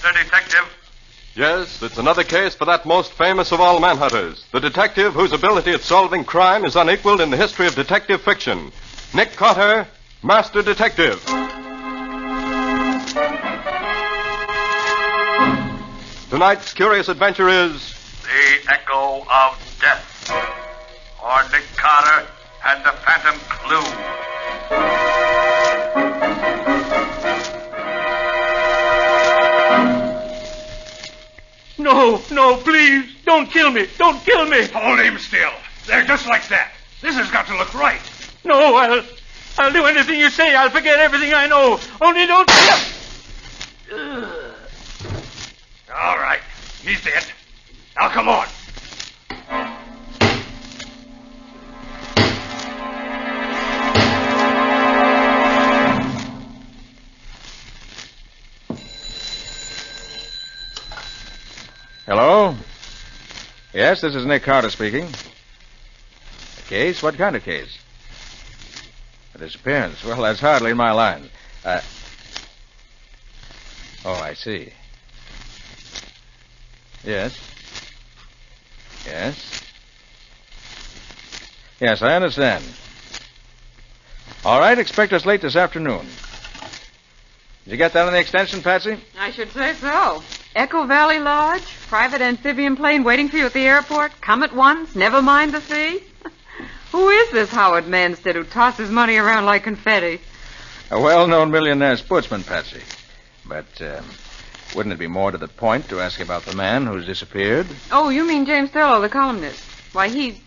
Mr. Detective. Yes, it's another case for that most famous of all manhunters, the detective whose ability at solving crime is unequaled in the history of detective fiction. Nick Carter, Master Detective. Tonight's curious adventure is... The Echo of Death. Or Nick Carter and the Phantom Clue. No, please. Don't kill me. Don't kill me. Hold him still. They're just like that. This has got to look right. No, I'll do anything you say. I'll forget everything I know. Only don't... All right. He's dead. Now, come on. Hello? Yes, this is Nick Carter speaking. A case? What kind of case? A disappearance. Well, that's hardly in my line. Oh, I see. Yes. Yes, I understand. All right, expect us late this afternoon. Did you get that on the extension, Patsy? I should say so. Echo Valley Lodge, private amphibian plane waiting for you at the airport. Come at once, never mind the fee. Who is this Howard Manstead who tosses money around like confetti? A well-known millionaire sportsman, Patsy. But wouldn't it be more to the point to ask about the man who's disappeared? Oh, you mean James Thurlow, the columnist. Why, he...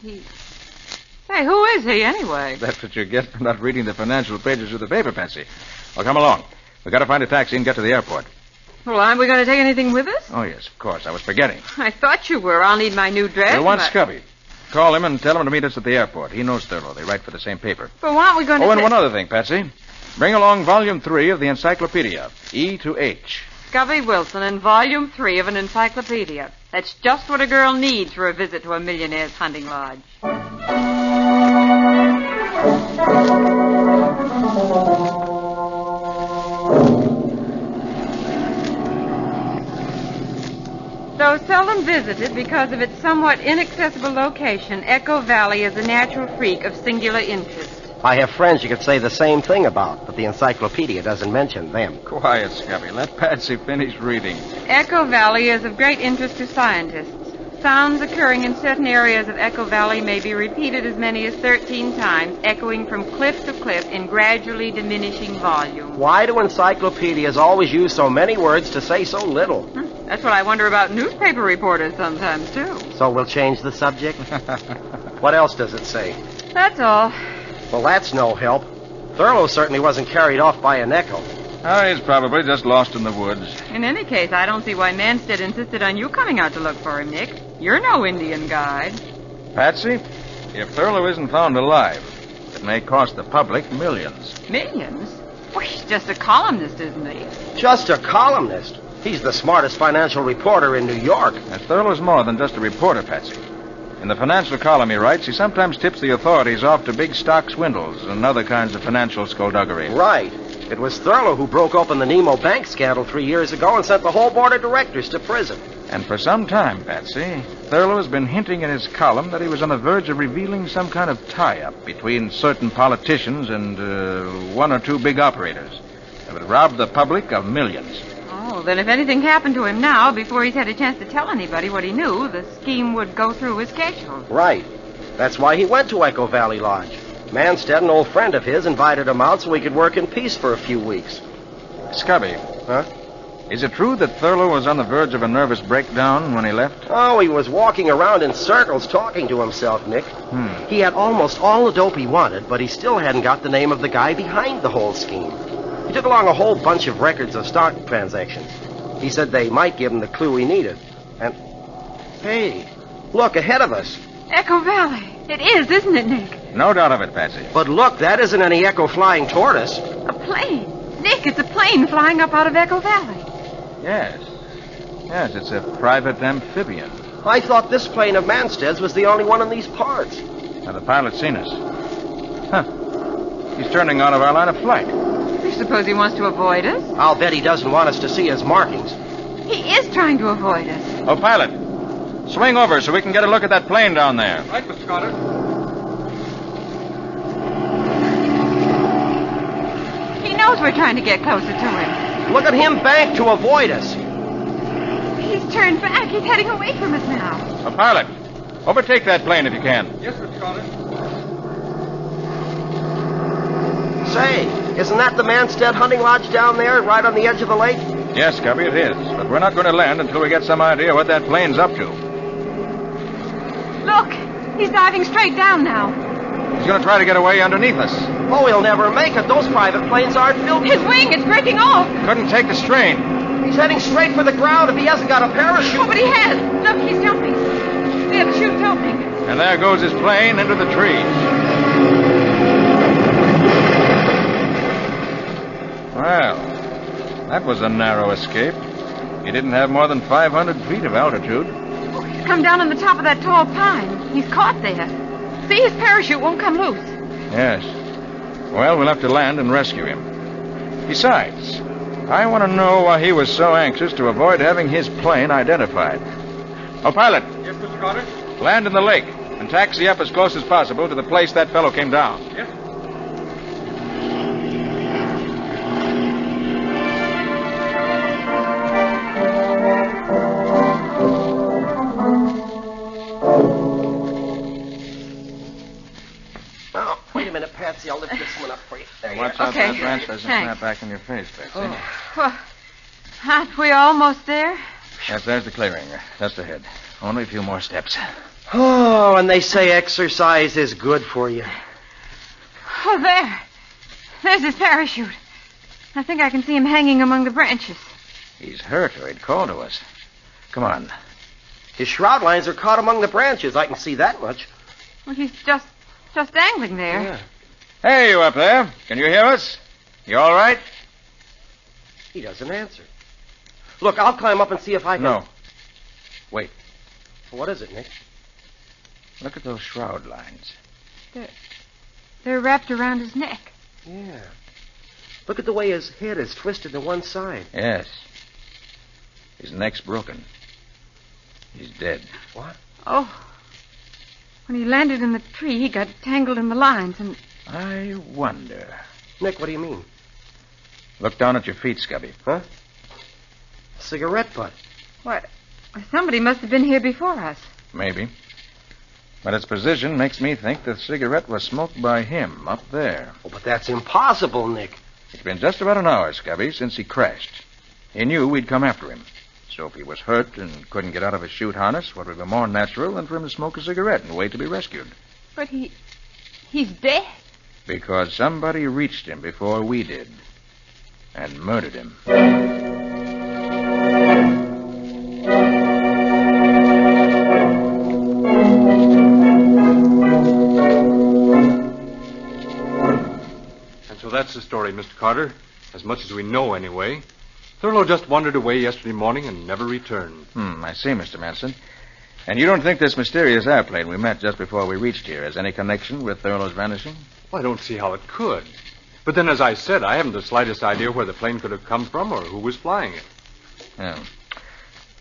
Say, who is he, anyway? That's what you get for not reading the financial pages of the paper, Patsy. Well, come along. We've got to find a taxi and get to the airport. Well, aren't we going to take anything with us? Oh, yes, of course. I was forgetting. I thought you were. I'll need my new dress. You want Scubby. Call him and tell him to meet us at the airport. He knows Thurlow. They write for the same paper. But why aren't we going to... Oh, and one other thing, Patsy. Bring along Volume 3 of the Encyclopedia, E to H. Scubby Wilson and Volume 3 of an encyclopedia. That's just what a girl needs for a visit to a millionaire's hunting lodge. Though seldom visited because of its somewhat inaccessible location, Echo Valley is a natural freak of singular interest. I have friends you could say the same thing about, but the encyclopedia doesn't mention them. Quiet, Scubby. Let Patsy finish reading. Echo Valley is of great interest to scientists. Sounds occurring in certain areas of Echo Valley may be repeated as many as 13 times, echoing from cliff to cliff in gradually diminishing volume. Why do encyclopedias always use so many words to say so little? That's what I wonder about newspaper reporters sometimes, too. So we'll change the subject? What else does it say? That's all. Well, that's no help. Thurlow certainly wasn't carried off by an echo. Oh, he's probably just lost in the woods. In any case, I don't see why Manstead insisted on you coming out to look for him, Nick. You're no Indian guide. Patsy, if Thurlow isn't found alive, it may cost the public millions. Millions? Well, he's just a columnist, isn't he? Just a columnist? He's the smartest financial reporter in New York. And Thurlow's more than just a reporter, Patsy. In the financial column he writes, he sometimes tips the authorities off to big stock swindles and other kinds of financial skullduggery. Right. It was Thurlow who broke open the Nemo Bank scandal 3 years ago and sent the whole board of directors to prison. And for some time, Patsy, Thurlow has been hinting in his column that he was on the verge of revealing some kind of tie-up between certain politicians and one or two big operators that would rob the public of millions. Oh, then if anything happened to him now, before he's had a chance to tell anybody what he knew, the scheme would go through as scheduled. Right. That's why he went to Echo Valley Lodge. Manstead, an old friend of his, invited him out so he could work in peace for a few weeks. Scubby. Huh? Is it true that Thurlow was on the verge of a nervous breakdown when he left? Oh, he was walking around in circles talking to himself, Nick. He had almost all the dope he wanted, but he still hadn't got the name of the guy behind the whole scheme. He took along a whole bunch of records of stock transactions. He said they might give him the clue he needed. And, hey, look, ahead of us. Echo Valley. It is, isn't it, Nick? No doubt of it, Patsy. But look, that isn't any Echo flying toward us. A plane. Nick, it's a plane flying up out of Echo Valley. Yes. Yes, it's a private amphibian. I thought this plane of Manstead's was the only one in these parts. Now, the pilot's seen us. Huh. He's turning out of our line of flight. He's suppose he wants to avoid us? I'll bet he doesn't want us to see his markings. He is trying to avoid us. Oh, pilot, swing over so we can get a look at that plane down there. Right, Mr. Carter. He knows we're trying to get closer to him. Look at him bank to avoid us. He's turned back. He's heading away from us now. Oh, pilot, overtake that plane if you can. Yes, Mr. Carter. Say, isn't that the Manstead hunting lodge down there, right on the edge of the lake? Yes, Cubby, it is. But we're not going to land until we get some idea what that plane's up to. Look, he's diving straight down now. He's going to try to get away underneath us. Oh, he'll never make it. Those private planes aren't built. His wing, it's breaking off. Couldn't take the strain. He's heading straight for the ground if he hasn't got a parachute. Oh, but he has. Look, he's jumping. There, the chute's opening. And there goes his plane into the trees. Well, that was a narrow escape. He didn't have more than 500 feet of altitude. Oh, he's come down on the top of that tall pine. He's caught there. See, his parachute won't come loose. Yes. Well, we'll have to land and rescue him. Besides, I want to know why he was so anxious to avoid having his plane identified. Oh, pilot, Yes, Mr. Carter. land in the lake and taxi up as close as possible to the place that fellow came down. Yes. Oh, wait a minute, Patsy. I'll lift this one up for you. There you Watch are. out Okay, that branch doesn't thanks. snap back in your face, Betsy. Well, aren't we almost there? Yes, there's the clearing. Just ahead. Only a few more steps. Oh, and they say exercise is good for you. Oh, there. There's his parachute. I think I can see him hanging among the branches. He's hurt or he'd call to us. Come on. His shroud lines are caught among the branches. I can see that much. Well, he's just dangling there. Yeah. Hey, you up there. Can you hear us? You all right? He doesn't answer. Look, I'll climb up and see if I can... No. Wait. What is it, Nick? Look at those shroud lines. They're wrapped around his neck. Yeah. Look at the way his head is twisted to one side. Yes. His neck's broken. He's dead. What? Oh. When he landed in the tree, he got tangled in the lines and... I wonder. Nick, what do you mean? Look down at your feet, Scubby. Huh? Cigarette butt. What? Somebody must have been here before us. Maybe. But its position makes me think the cigarette was smoked by him up there. Oh, but that's impossible, Nick. It's been just about an hour, Scubby, since he crashed. He knew we'd come after him. So if he was hurt and couldn't get out of his chute harness, what would be more natural than for him to smoke a cigarette and wait to be rescued? But he's dead. Because somebody reached him before we did. And murdered him. And so that's the story, Mr. Carter. As much as we know, anyway. Thurlow just wandered away yesterday morning and never returned. I see, Mr. Manson. And you don't think this mysterious airplane we met just before we reached here has any connection with Thurlow's vanishing? Well, I don't see how it could. But then, as I said, I haven't the slightest idea where the plane could have come from or who was flying it. Yeah.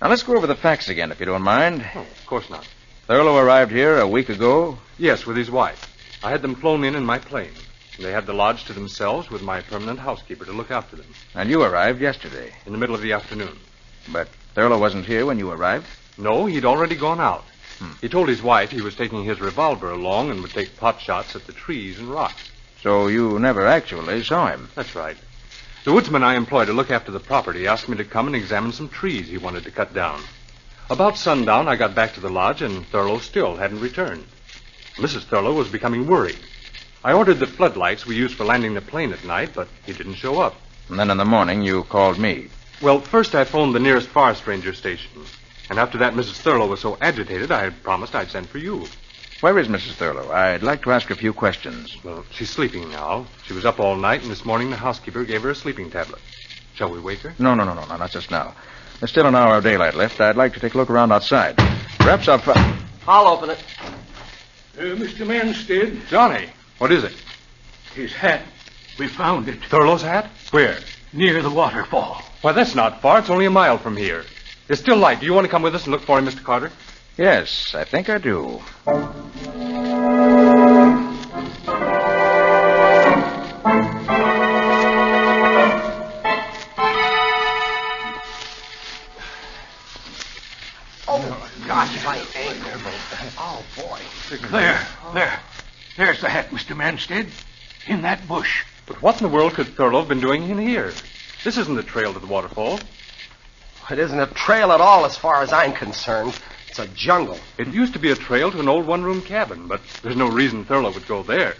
Now, let's go over the facts again, if you don't mind. Oh, of course not. Thurlow arrived here a week ago. Yes, with his wife. I had them flown in my plane. They had the lodge to themselves with my permanent housekeeper to look after them. And you arrived yesterday. In the middle of the afternoon. But Thurlow wasn't here when you arrived? No, he'd already gone out. He told his wife he was taking his revolver along and would take pot shots at the trees and rocks. So you never actually saw him? That's right. The woodsman I employ to look after the property asked me to come and examine some trees he wanted to cut down. About sundown, I got back to the lodge, and Thurlow still hadn't returned. Mrs. Thurlow was becoming worried. I ordered the floodlights we use for landing the plane at night, but he didn't show up. And then in the morning, you called me. Well, first I phoned the nearest forest ranger station. And after that, Mrs. Thurlow was so agitated, I promised I'd send for you. Where is Mrs. Thurlow? I'd like to ask her a few questions. Well, she's sleeping now. She was up all night, and this morning the housekeeper gave her a sleeping tablet. Shall we wake her? No, not just now. There's still an hour of daylight left. I'd like to take a look around outside. Perhaps I'll open it. Mr. Manstead, Johnny, what is it? his hat. We found it Thurlow's hat? Where? near the waterfall. Why, that's not far. It's only a mile from here. It's still light. Do you want to come with us and look for him, Mr. Carter? Yes, I think I do. Gosh, my ankle. Oh, boy. There's the hat, Mr. Manstead. In that bush. But what in the world could Thurlow have been doing in here? This isn't the trail to the waterfall. It isn't a trail at all as far as I'm concerned. It's a jungle. It used to be a trail to an old one-room cabin, but there's no reason Thurlow would go there.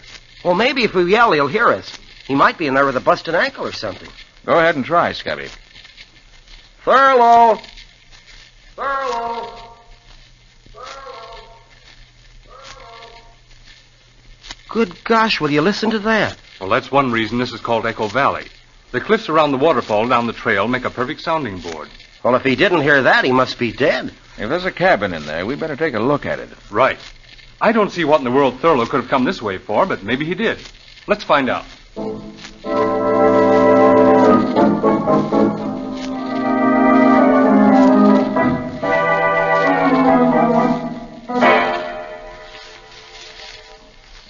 Well, maybe if we yell, he'll hear us. He might be in there with a busted ankle or something. Go ahead and try, Scubby. Thurlow! Thurlow! Good gosh, will you listen to that? Well, that's one reason this is called Echo Valley. The cliffs around the waterfall down the trail make a perfect sounding board. Well, if he didn't hear that, he must be dead. If there's a cabin in there, we better take a look at it. Right. I don't see what in the world Thurlow could have come this way for, but maybe he did. Let's find out.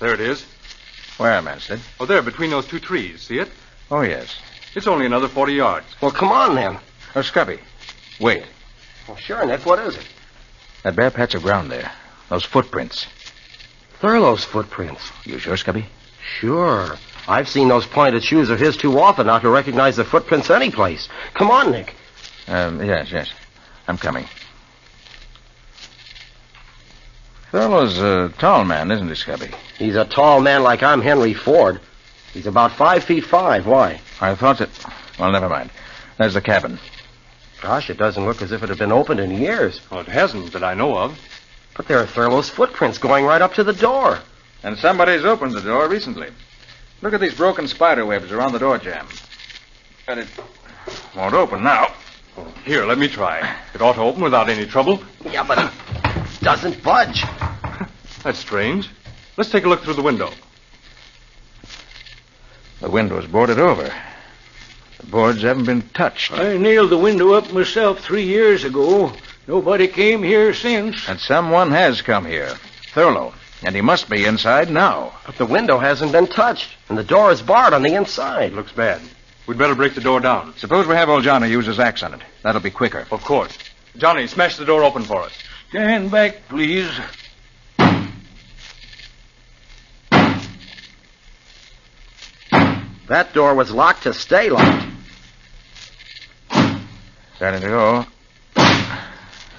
There it is. Where, Manstead? Oh, there, between those two trees. See it? Oh, yes. It's only another 40 yards. Well, come on, then. Oh, Scubby. Wait. Well, sure, Nick, what is it? That bare patch of ground there. Those footprints. Thurlow's footprints. You sure, Scubby? Sure. I've seen those pointed shoes of his too often not to recognize the footprints anyplace. Come on, Nick. Yes. I'm coming. Thurlow's a tall man, isn't he, Scubby? He's a tall man like I'm Henry Ford. He's about 5'5". Why? I thought that... Well, never mind. There's the cabin. Gosh, it doesn't look as if it had been opened in years. Well, it hasn't that I know of. But there are Thurlow's footprints going right up to the door. And somebody's opened the door recently. Look at these broken spider webs around the door jamb. And it won't open now. Oh, here, let me try. It ought to open without any trouble. Yeah, but it doesn't budge. That's strange. Let's take a look through the window. The window's boarded over. The boards haven't been touched. I nailed the window up myself 3 years ago. Nobody came here since. And someone has come here. Thurlow. And he must be inside now. But the window hasn't been touched, and the door is barred on the inside. It looks bad. We'd better break the door down. Suppose we have old Johnny use his axe on it. That'll be quicker. Of course. Johnny, smash the door open for us. Stand back, please. That door was locked to stay locked. Starting to go.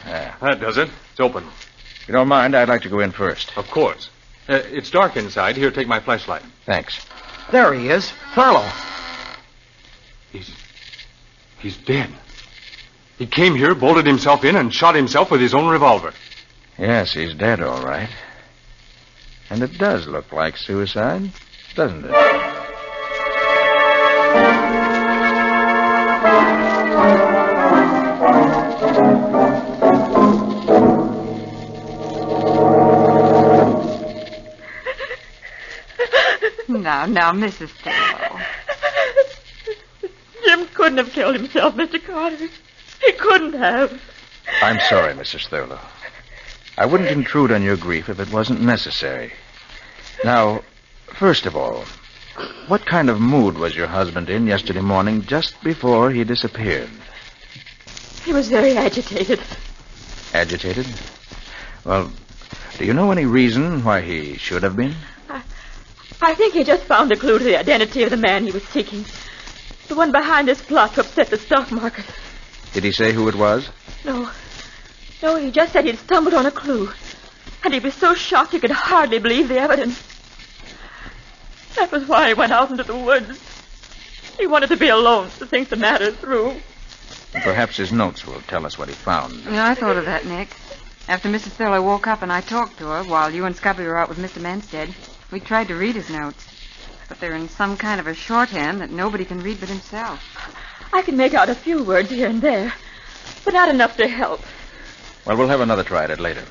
There. That does it. It's open. If you don't mind, I'd like to go in first. Of course. It's dark inside. Here, take my flashlight. Thanks. There he is. Thurlow. He's dead. He came here, bolted himself in, and shot himself with his own revolver. Yes, he's dead, all right. And it does look like suicide, doesn't it? Now, Mrs. Thurlow. Jim couldn't have killed himself, Mr. Carter. He couldn't have. I'm sorry, Mrs. Thurlow. I wouldn't intrude on your grief if it wasn't necessary. Now, first of all, what kind of mood was your husband in yesterday morning just before he disappeared? He was very agitated. Agitated? Well, do you know any reason why he should have been? I think he just found a clue to the identity of the man he was seeking. The one behind this plot to upset the stock market. Did he say who it was? No, he just said he'd stumbled on a clue. And he was so shocked he could hardly believe the evidence. That was why he went out into the woods. He wanted to be alone to think the matter through. Perhaps his notes will tell us what he found. Yeah, I thought of that, Nick. After Mrs. Thurlow woke up and I talked to her while you and Scubby were out with Mr. Manstead, we tried to read his notes. But they're in some kind of a shorthand that nobody can read but himself. I can make out a few words here and there, but not enough to help. Well, we'll have another try at it later.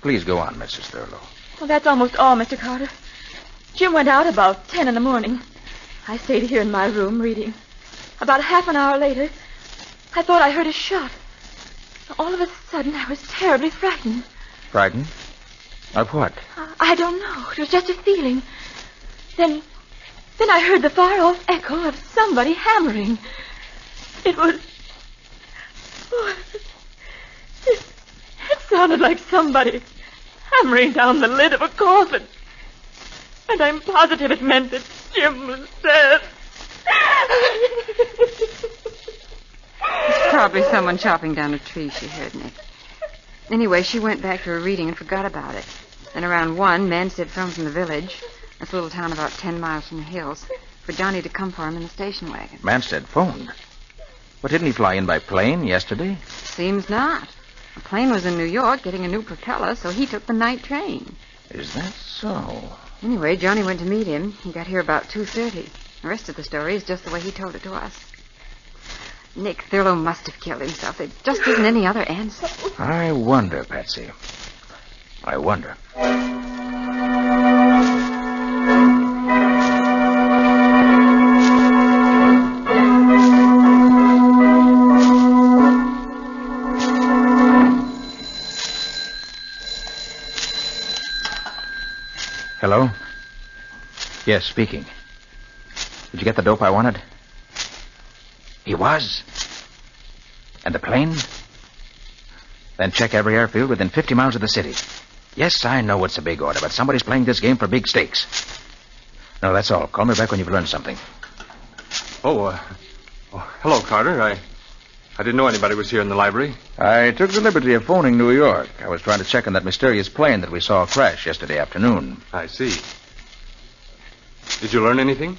Please go on, Mrs. Thurlow. Well, that's almost all, Mr. Carter. Jim went out about 10 in the morning. I stayed here in my room reading. About half an hour later, I thought I heard a shot. All of a sudden, I was terribly frightened. Frightened? Of what? I don't know. It was just a feeling. Then I heard the far-off echo of somebody hammering. It was... Oh, it sounded like somebody hammering down the lid of a coffin. And I'm positive it meant that Jim was dead. It's probably someone chopping down a tree, she heard, Nick. Anyway, she went back to her reading and forgot about it. Then around 1, Manstead phoned from the village, this little town about 10 miles from the hills, for Johnny to come for him in the station wagon. Manstead phoned? But didn't he fly in by plane yesterday? Seems not. The plane was in New York getting a new propeller, so he took the night train. Is that so? Anyway, Johnny went to meet him. He got here about 2:30. The rest of the story is just the way he told it to us. Nick, Thurlow must have killed himself. There just isn't any other answer. I wonder, Patsy. I wonder. Hello? Yes, speaking. Did you get the dope I wanted? He was? And the plane? Then check every airfield within 50 miles of the city. Yes, I know it's a big order, but somebody's playing this game for big stakes. No, that's all. Call me back when you've learned something. Hello, Carter. I didn't know anybody was here in the library. I took the liberty of phoning New York. I was trying to check on that mysterious plane that we saw crash yesterday afternoon. I see. Did you learn anything?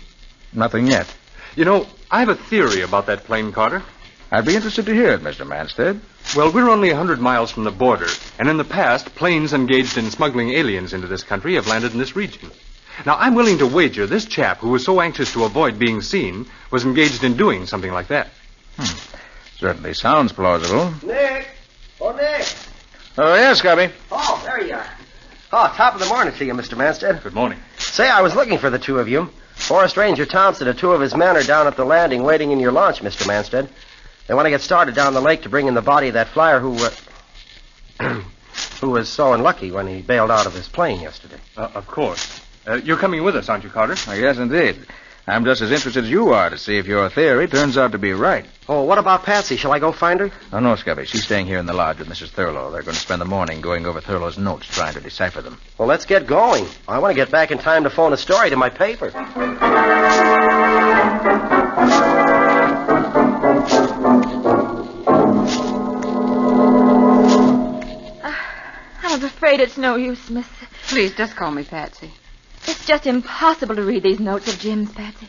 Nothing yet. You know, I have a theory about that plane, Carter. I'd be interested to hear it, Mr. Manstead. Well, we're only 100 miles from the border, and in the past, planes engaged in smuggling aliens into this country have landed in this region. Now, I'm willing to wager this chap, who was so anxious to avoid being seen, was engaged in doing something like that. Certainly sounds plausible. Nick! Oh, Nick! Oh, yes, Gubby. Oh, there you are. Oh, top of the morning to you, Mr. Manstead. Good morning. Say, I was looking for the two of you. Forrest Ranger Thompson and 2 of his men are down at the landing waiting in your launch, Mr. Manstead. They want to get started down the lake to bring in the body of that flyer who was so unlucky when he bailed out of his plane yesterday. Of course. You're coming with us, aren't you, Carter? Yes, indeed. I'm just as interested as you are to see if your theory turns out to be right. Oh, what about Patsy? Shall I go find her? Oh, no, Scubby. She's staying here in the lodge with Mrs. Thurlow. They're going to spend the morning going over Thurlow's notes, trying to decipher them. Well, let's get going. I want to get back in time to phone a story to my paper. I'm afraid it's no use, Miss. Please, just call me Patsy. It's just impossible to read these notes of Jim's, Patsy.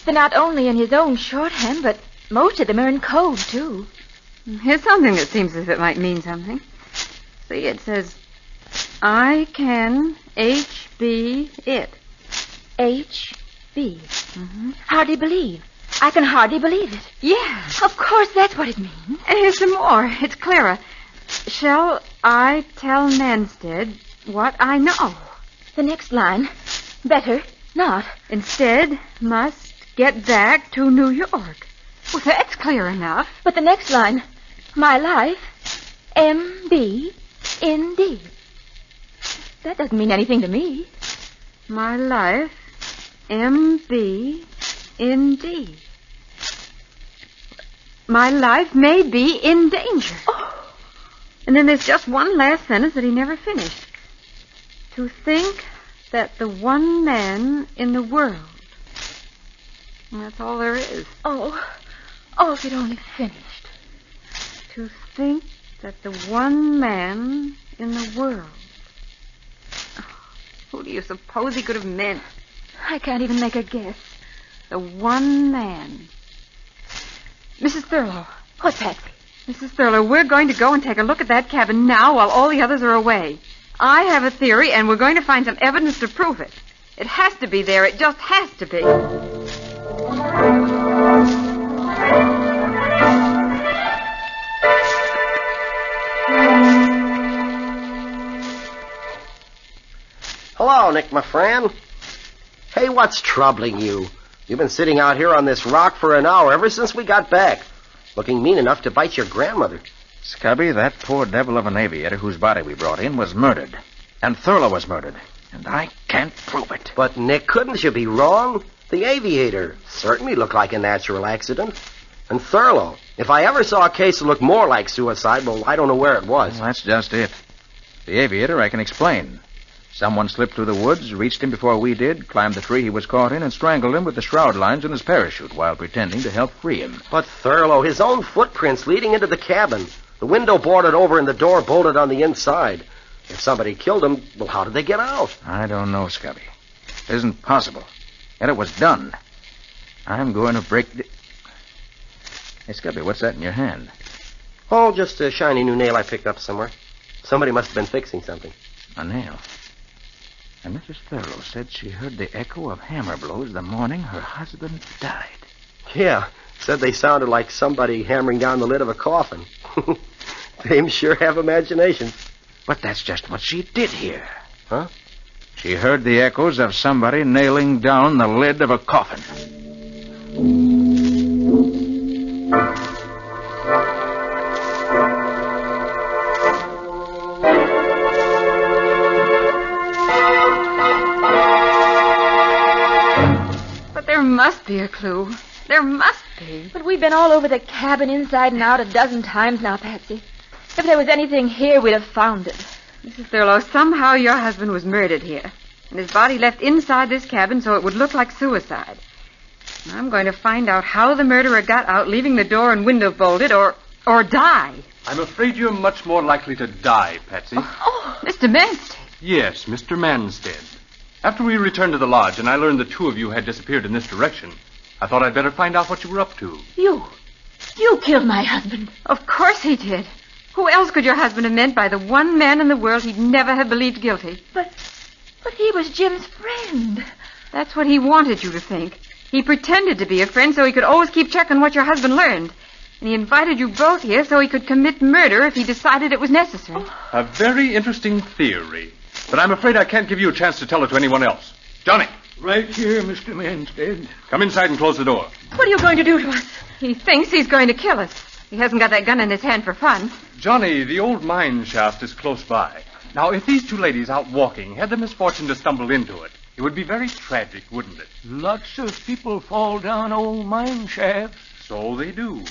They're not only in his own shorthand, but most of them are in code, too. Here's something that seems as if it might mean something. See, it says, I can HB it. HB. Hardly believe. I can hardly believe it. Yeah. Of course, that's what it means. And here's some more. It's clearer. Shall I tell Manstead what I know? The next line. Better not. Instead, must get back to New York. Well, that's clear enough. But the next line. My life, MB, ND. That doesn't mean anything to me. My life, MB, ND. My life may be in danger. Oh. And then there's just one last sentence that he never finished. To think that the one man in the world. And that's all there is. Oh, if you'd only finished. To think that the one man in the world. Oh, who do you suppose he could have meant? I can't even make a guess. The one man. Mrs. Thurlow. What's that? Mrs. Thurlow, we're going to go and take a look at that cabin now while all the others are away. I have a theory, and we're going to find some evidence to prove it. It has to be there. It just has to be. Hello, Nick, my friend. Hey, what's troubling you? You've been sitting out here on this rock for an hour ever since we got back, looking mean enough to bite your grandmother. Scubby, that poor devil of an aviator whose body we brought in was murdered. And Thurlow was murdered. And I can't prove it. But, Nick, couldn't you be wrong? The aviator certainly looked like a natural accident. And Thurlow, if I ever saw a case that looked more like suicide, well, I don't know where it was. Well, that's just it. The aviator I can explain. Someone slipped through the woods, reached him before we did, climbed the tree he was caught in, and strangled him with the shroud lines in his parachute while pretending to help free him. But Thurlow, his own footprints leading into the cabin. The window boarded over and the door bolted on the inside. If somebody killed him, well, how did they get out? I don't know, Scubby. It isn't possible. Yet it was done. I'm going to break the... Hey, Scubby, what's that in your hand? Oh, just a shiny new nail I picked up somewhere. Somebody must have been fixing something. A nail. And Mrs. Thurlow said she heard the echo of hammer blows the morning her husband died. Yeah, said they sounded like somebody hammering down the lid of a coffin. Dames sure have imaginations. But that's just what she did hear. Huh? She heard the echoes of somebody nailing down the lid of a coffin. But there must be a clue. There must be. But we've been all over the cabin inside and out a dozen times now, Patsy. If there was anything here, we'd have found it. Mrs. Thurlow, somehow your husband was murdered here, and his body left inside this cabin so it would look like suicide. And I'm going to find out how the murderer got out, leaving the door and window bolted, or die. I'm afraid you're much more likely to die, Patsy. Oh, Mr. Manstead. Yes, Mr. Manstead. After we returned to the lodge and I learned the two of you had disappeared in this direction, I thought I'd better find out what you were up to. You killed my husband. Of course he did. Who else could your husband have meant by the one man in the world he'd never have believed guilty? But he was Jim's friend. That's what he wanted you to think. He pretended to be a friend so he could always keep checking what your husband learned. And he invited you both here so he could commit murder if he decided it was necessary. A very interesting theory. But I'm afraid I can't give you a chance to tell it to anyone else. Johnny. Right here, Mr. Manstead. Come inside and close the door. What are you going to do to us? He thinks he's going to kill us. He hasn't got that gun in his hand for fun. Johnny, the old mine shaft is close by. Now, if these two ladies out walking had the misfortune to stumble into it, it would be very tragic, wouldn't it? Lots of people fall down old mine shafts. So they do.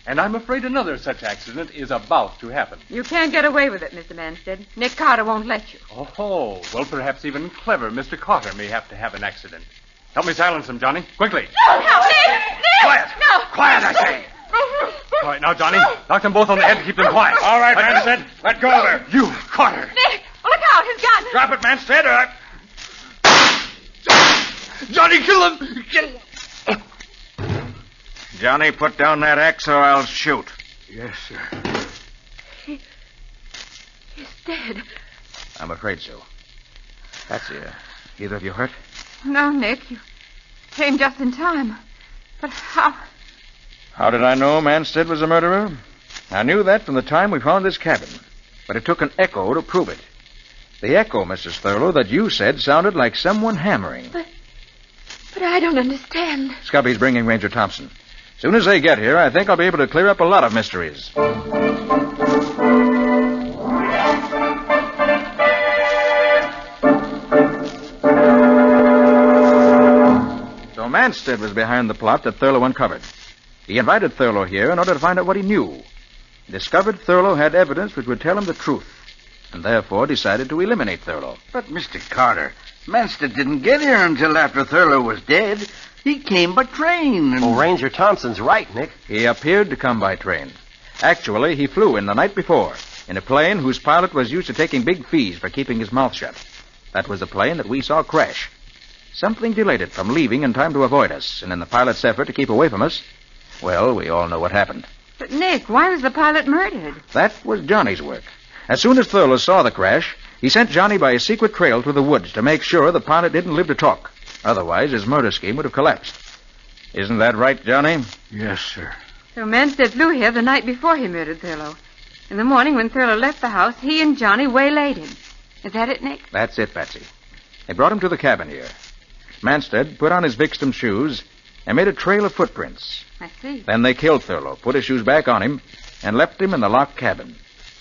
And I'm afraid another such accident is about to happen. You can't get away with it, Mr. Manstead. Nick Carter won't let you. Oh, well, perhaps even clever Mr. Carter may have to have an accident. Help me silence him, Johnny. Quickly. No, Nick! Quiet! No! Quiet, I say! All right, now, Johnny, knock them both on the head to keep them quiet. All right, Manstead. Let go of her. You, Carter. Nick! Look out, his gun! Drop it, Manstead. Johnny, kill him! Kill him! Johnny, put down that axe or I'll shoot. Yes, sir. He's dead. I'm afraid so. Patsy, either of you hurt? No, Nick. You came just in time. But how? How did I know Manstead was a murderer? I knew that from the time we found this cabin. But it took an echo to prove it. The echo, Mrs. Thurlow, that you said sounded like someone hammering. But I don't understand. Scubby's bringing Ranger Thompson. As soon as they get here, I think I'll be able to clear up a lot of mysteries. So Manstead was behind the plot that Thurlow uncovered. He invited Thurlow here in order to find out what he knew. He discovered Thurlow had evidence which would tell him the truth, and therefore decided to eliminate Thurlow. But, Mr. Carter, Manstead didn't get here until after Thurlow was dead. He came by train. Oh, Ranger Thompson's right, Nick. He appeared to come by train. Actually, he flew in the night before, in a plane whose pilot was used to taking big fees for keeping his mouth shut. That was the plane that we saw crash. Something delayed it from leaving in time to avoid us, and in the pilot's effort to keep away from us, well, we all know what happened. But, Nick, why was the pilot murdered? That was Johnny's work. As soon as Thurlow saw the crash, he sent Johnny by a secret trail through the woods to make sure the pilot didn't live to talk. Otherwise, his murder scheme would have collapsed. Isn't that right, Johnny? Yes, sir. So Manstead flew here the night before he murdered Thurlow. In the morning, when Thurlow left the house, he and Johnny waylaid him. Is that it, Nick? That's it, Patsy. They brought him to the cabin here. Manstead put on his victim's shoes and made a trail of footprints. I see. Then they killed Thurlow, put his shoes back on him, and left him in the locked cabin.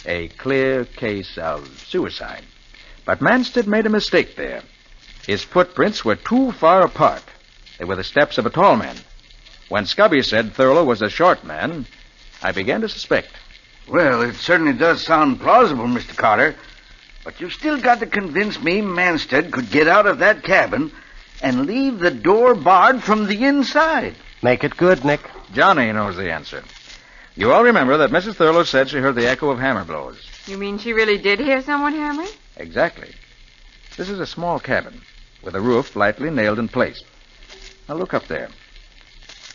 A clear case of suicide. But Manstead made a mistake there. His footprints were too far apart. They were the steps of a tall man. When Scubby said Thurlow was a short man, I began to suspect. Well, it certainly does sound plausible, Mr. Carter. But you've still got to convince me Manstead could get out of that cabin and leave the door barred from the inside. Make it good, Nick. Johnny knows the answer. You all remember that Mrs. Thurlow said she heard the echo of hammer blows. You mean she really did hear someone hammering? Exactly. This is a small cabin with a roof lightly nailed in place. Now look up there.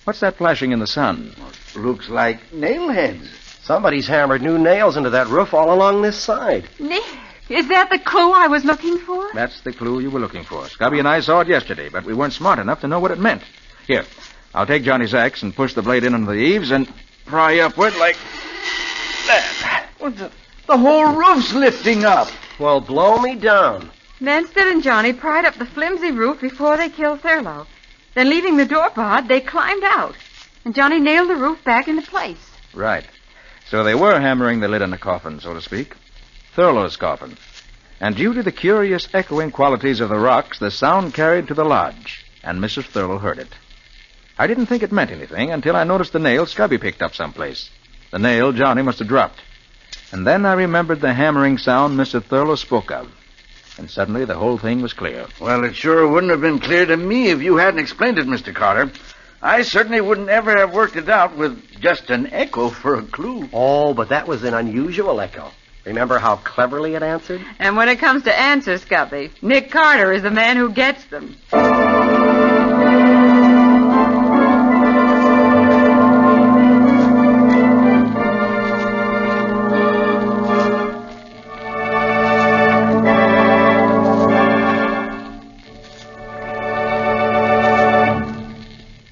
What's that flashing in the sun? Looks like nail heads. Somebody's hammered new nails into that roof all along this side. Nick, is that the clue I was looking for? That's the clue you were looking for. Scubby and I saw it yesterday, but we weren't smart enough to know what it meant. Here, I'll take Johnny's axe and push the blade in under the eaves and pry upward like that. Well, the whole roof's lifting up. Well, blow me down. Manstead and Johnny pried up the flimsy roof before they killed Thurlow. Then, leaving the door barred, they climbed out. And Johnny nailed the roof back into place. Right. So they were hammering the lid on the coffin, so to speak. Thurlow's coffin. And due to the curious echoing qualities of the rocks, the sound carried to the lodge, and Mrs. Thurlow heard it. I didn't think it meant anything until I noticed the nail Scubby picked up someplace. The nail Johnny must have dropped. And then I remembered the hammering sound Mr. Thurlow spoke of. And suddenly the whole thing was clear. Well, it sure wouldn't have been clear to me if you hadn't explained it, Mr. Carter. I certainly wouldn't ever have worked it out with just an echo for a clue. Oh, but that was an unusual echo. Remember how cleverly it answered? And when it comes to answers, Scubby, Nick Carter is the man who gets them.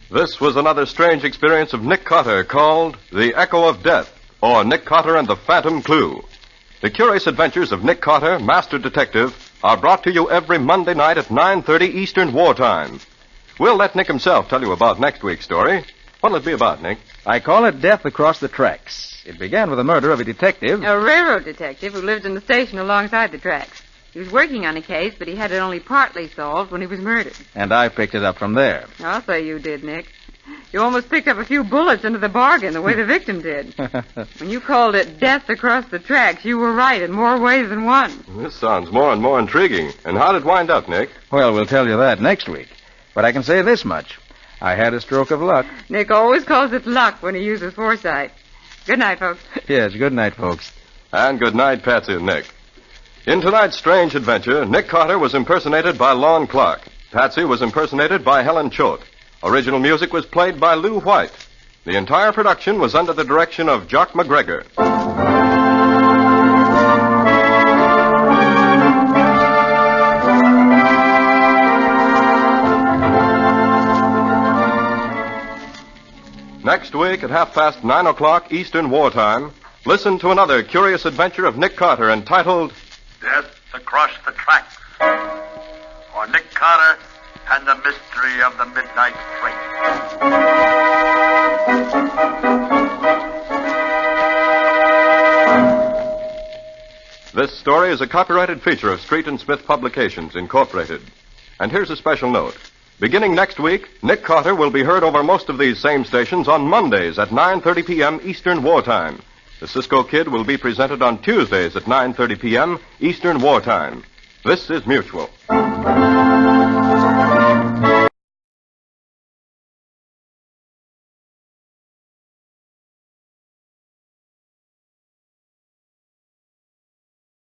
This was another strange experience of Nick Carter called The Echo of Death, or Nick Carter and the Phantom Clue. The curious adventures of Nick Carter, Master Detective, are brought to you every Monday night at 9:30 Eastern Wartime. We'll let Nick himself tell you about next week's story. What'll it be about, Nick? I call it Death Across the Tracks. It began with the murder of a detective. A railroad detective who lived in the station alongside the tracks. He was working on a case, but he had it only partly solved when he was murdered. And I picked it up from there. I'll say you did, Nick. You almost picked up a few bullets into the bargain the way the victim did. When you called it Death Across the Tracks, you were right in more ways than one. This sounds more and more intriguing. And how did it wind up, Nick? Well, we'll tell you that next week. But I can say this much. I had a stroke of luck. Nick always calls it luck when he uses foresight. Good night, folks. Yes, good night, folks. And good night, Patsy and Nick. In tonight's strange adventure, Nick Carter was impersonated by Lon Clark. Patsy was impersonated by Helen Choate. Original music was played by Lou White. The entire production was under the direction of Jock McGregor. Next week at 9:30 Eastern Wartime, listen to another curious adventure of Nick Carter entitled Death Across the Tracks, or Nick Carter and the Mystery of the Midnight Train. This story is a copyrighted feature of Street and Smith Publications, Incorporated. And here's a special note. Beginning next week, Nick Carter will be heard over most of these same stations on Mondays at 9:30 p.m. Eastern Wartime. The Cisco Kid will be presented on Tuesdays at 9:30 p.m. Eastern Wartime. This is Mutual.